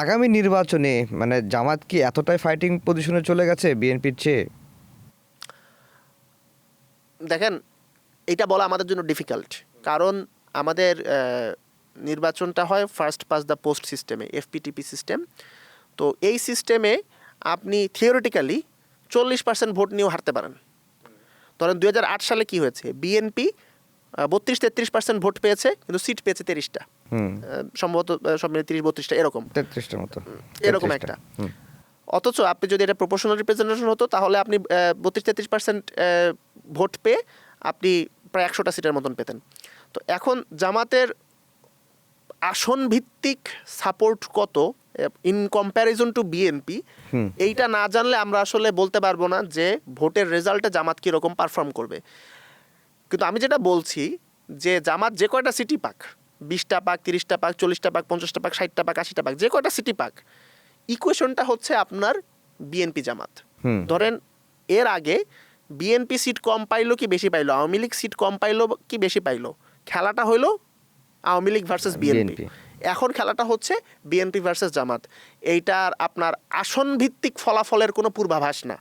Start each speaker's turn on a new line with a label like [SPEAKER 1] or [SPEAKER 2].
[SPEAKER 1] আগামী নির্বাচনে মানে জামাত কি এতটাই ফাইটিং পজিশনে চলে গেছে বিএনপির চেয়ে?
[SPEAKER 2] দেখেন, এটা বলা আমাদের জন্য ডিফিকাল্ট, কারণ আমাদের নির্বাচনটা হয় ফার্স্ট পাস দ্য পোস্ট সিস্টেমে, এফপিটিপি সিস্টেম। তো এই সিস্টেমে আপনি থিওরিটিক্যালি 40% ভোট নিয়েও হারতে পারেন। ধরেন 2008 সালে কি হয়েছে, বিএনপি 32-33% ভোট পেয়েছে, কিন্তু সিট পেয়েছে 30টা, সম্ভবত সব মিলে 30-32টা এরকম,
[SPEAKER 1] 33টার মতো,
[SPEAKER 2] এরকম
[SPEAKER 1] 33টা।
[SPEAKER 2] একটা। অথচ আপনি যদি এটা প্রপোর্শনাল রিপ্রেজেন্টেশন হতো, তাহলে আপনি 32-33% ভোট পেয়ে আপনি প্রায় 100টা সিটের মতন পেতেন। তো এখন জামাতের আসন ভিত্তিক সাপোর্ট কত ইন কম্প্যারিজন টু বিএনপি, এইটা না জানলে আমরা আসলে বলতে পারবো না যে ভোটের রেজাল্টে জামাত কীরকম পারফর্ম করবে। কিন্তু আমি যেটা বলছি যে জামাত যে কয়টা সিটি পাক, 20টা পাক, 30টা পাক, 40টা পাক, 50টা পাক, 60টা পাক, 80টা পাক, যে কয়টা সিটি পাক, ইকুয়েশনটা হচ্ছে আপনার বিএনপি জামাত। ধরেন এর আগে বিএনপি সিট কম পাইলো কি বেশি পাইলো, আওয়ামী লীগ সিট কম পাইলো কি বেশি পাইলো, খেলাটা হইলো আওয়ামী লীগ ভার্সেস বিএনপি। এখন খেলাটা হচ্ছে বিএনপি ভার্সেস জামাত। এইটার আপনার আসন ভিত্তিক ফলাফলের কোনো পূর্বাভাস না।